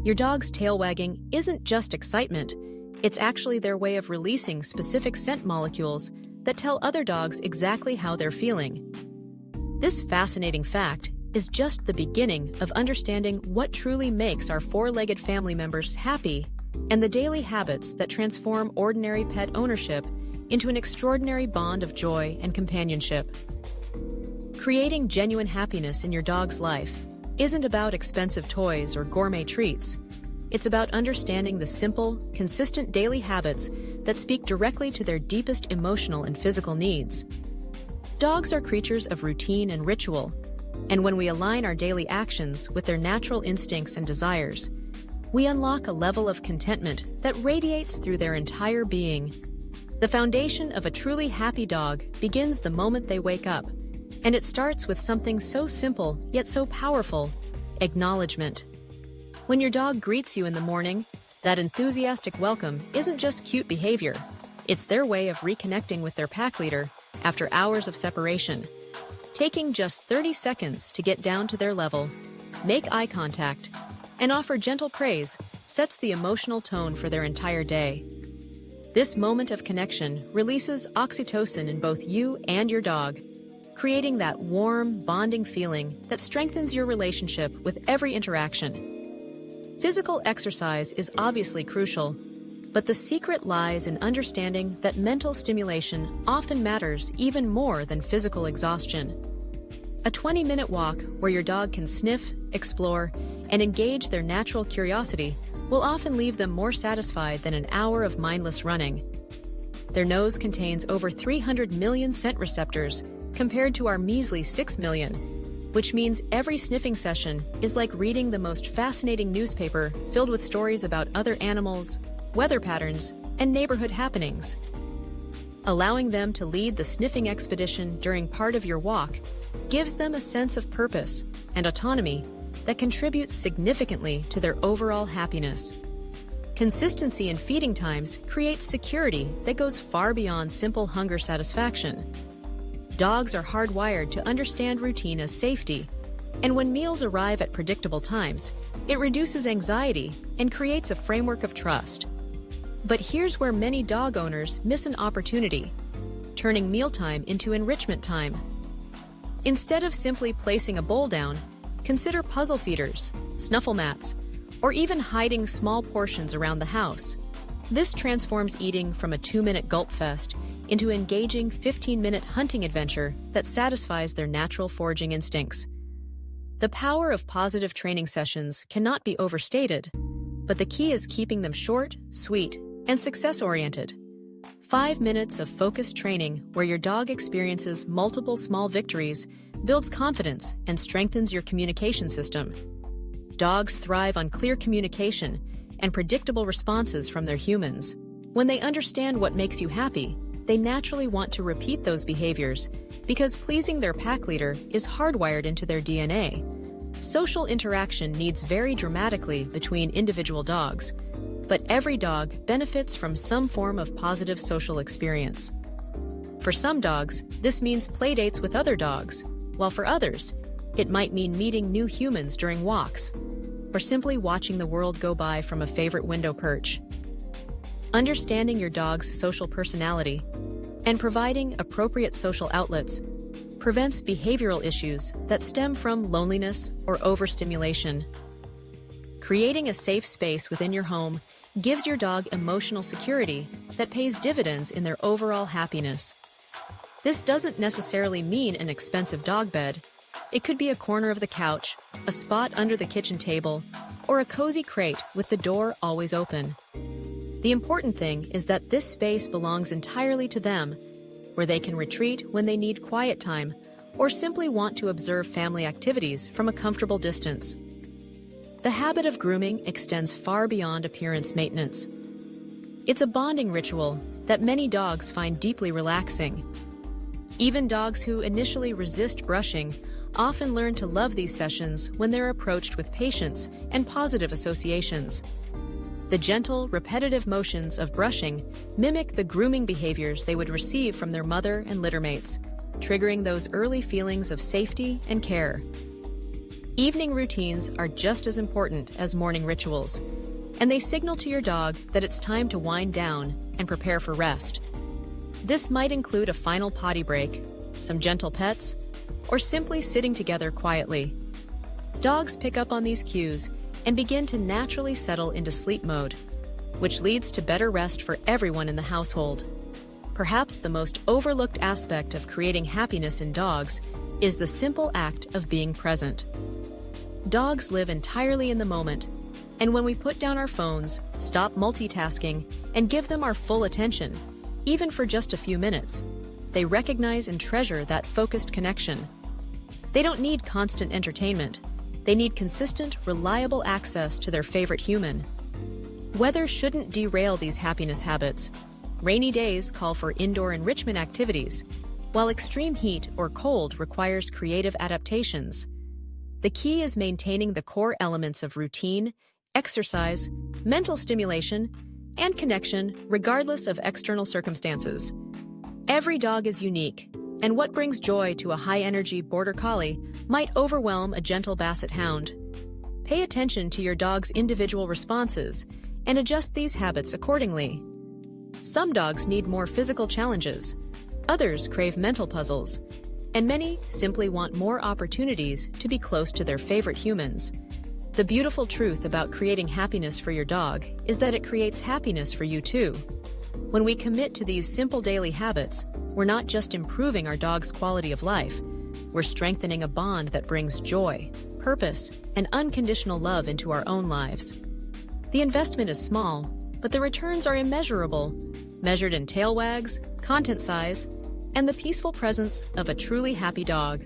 Your dog's tail wagging isn't just excitement, it's actually their way of releasing specific scent molecules that tell other dogs exactly how they're feeling. This fascinating fact is just the beginning of understanding what truly makes our four-legged family members happy and the daily habits that transform ordinary pet ownership into an extraordinary bond of joy and companionship. Creating genuine happiness in your dog's life isn't about expensive toys or gourmet treats. It's about understanding the simple, consistent daily habits that speak directly to their deepest emotional and physical needs. Dogs are creatures of routine and ritual, and when we align our daily actions with their natural instincts and desires, we unlock a level of contentment that radiates through their entire being. The foundation of a truly happy dog begins the moment they wake up, and it starts with something so simple yet so powerful: acknowledgement. When your dog greets you in the morning, that enthusiastic welcome isn't just cute behavior. It's their way of reconnecting with their pack leader after hours of separation. Taking just 30 seconds to get down to their level, make eye contact, and offer gentle praise sets the emotional tone for their entire day. This moment of connection releases oxytocin in both you and your dog, creating that warm, bonding feeling that strengthens your relationship with every interaction. Physical exercise is obviously crucial, but the secret lies in understanding that mental stimulation often matters even more than physical exhaustion. A 20-minute walk where your dog can sniff, explore, and engage their natural curiosity will often leave them more satisfied than an hour of mindless running. Their nose contains over 300 million scent receptors compared to our measly 6 million, which means every sniffing session is like reading the most fascinating newspaper filled with stories about other animals, weather patterns, and neighborhood happenings. Allowing them to lead the sniffing expedition during part of your walk gives them a sense of purpose and autonomy that contributes significantly to their overall happiness. Consistency in feeding times creates security that goes far beyond simple hunger satisfaction. Dogs are hardwired to understand routine as safety, and when meals arrive at predictable times, it reduces anxiety and creates a framework of trust. But here's where many dog owners miss an opportunity: turning mealtime into enrichment time. Instead of simply placing a bowl down, consider puzzle feeders, snuffle mats, or even hiding small portions around the house. This transforms eating from a 2-minute gulp fest into an engaging 15-minute hunting adventure that satisfies their natural foraging instincts. The power of positive training sessions cannot be overstated, but the key is keeping them short, sweet, and success-oriented. 5 minutes of focused training where your dog experiences multiple small victories builds confidence and strengthens your communication system. Dogs thrive on clear communication and predictable responses from their humans. When they understand what makes you happy, they naturally want to repeat those behaviors because pleasing their pack leader is hardwired into their DNA. Social interaction needs vary dramatically between individual dogs, but every dog benefits from some form of positive social experience. For some dogs, this means playdates with other dogs, while for others, it might mean meeting new humans during walks, or simply watching the world go by from a favorite window perch. Understanding your dog's social personality and providing appropriate social outlets prevents behavioral issues that stem from loneliness or overstimulation. Creating a safe space within your home gives your dog emotional security that pays dividends in their overall happiness. This doesn't necessarily mean an expensive dog bed. It could be a corner of the couch, a spot under the kitchen table, or a cozy crate with the door always open. The important thing is that this space belongs entirely to them, where they can retreat when they need quiet time or simply want to observe family activities from a comfortable distance. The habit of grooming extends far beyond appearance maintenance. It's a bonding ritual that many dogs find deeply relaxing. Even dogs who initially resist brushing often learn to love these sessions when they're approached with patience and positive associations. The gentle, repetitive motions of brushing mimic the grooming behaviors they would receive from their mother and littermates, triggering those early feelings of safety and care. Evening routines are just as important as morning rituals, and they signal to your dog that it's time to wind down and prepare for rest. This might include a final potty break, some gentle pets, or simply sitting together quietly. Dogs pick up on these cues and begin to naturally settle into sleep mode, which leads to better rest for everyone in the household. Perhaps the most overlooked aspect of creating happiness in dogs is the simple act of being present. Dogs live entirely in the moment, and when we put down our phones, stop multitasking, and give them our full attention, even for just a few minutes, they recognize and treasure that focused connection. They don't need constant entertainment. They need consistent, reliable access to their favorite human. Weather shouldn't derail these happiness habits. Rainy days call for indoor enrichment activities, while extreme heat or cold requires creative adaptations. The key is maintaining the core elements of routine, exercise, mental stimulation, and connection regardless of external circumstances. Every dog is unique, and what brings joy to a high-energy border collie might overwhelm a gentle basset hound. Pay attention to your dog's individual responses and adjust these habits accordingly. Some dogs need more physical challenges, others crave mental puzzles, and many simply want more opportunities to be close to their favorite humans. The beautiful truth about creating happiness for your dog is that it creates happiness for you too. When we commit to these simple daily habits, we're not just improving our dog's quality of life, we're strengthening a bond that brings joy, purpose, and unconditional love into our own lives. The investment is small, but the returns are immeasurable, measured in tail wags, content size, and the peaceful presence of a truly happy dog.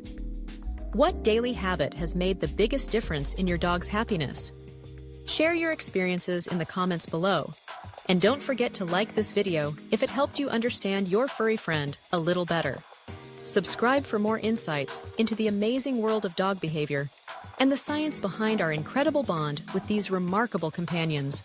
What daily habit has made the biggest difference in your dog's happiness? Share your experiences in the comments below. And don't forget to like this video if it helped you understand your furry friend a little better. Subscribe for more insights into the amazing world of dog behavior and the science behind our incredible bond with these remarkable companions.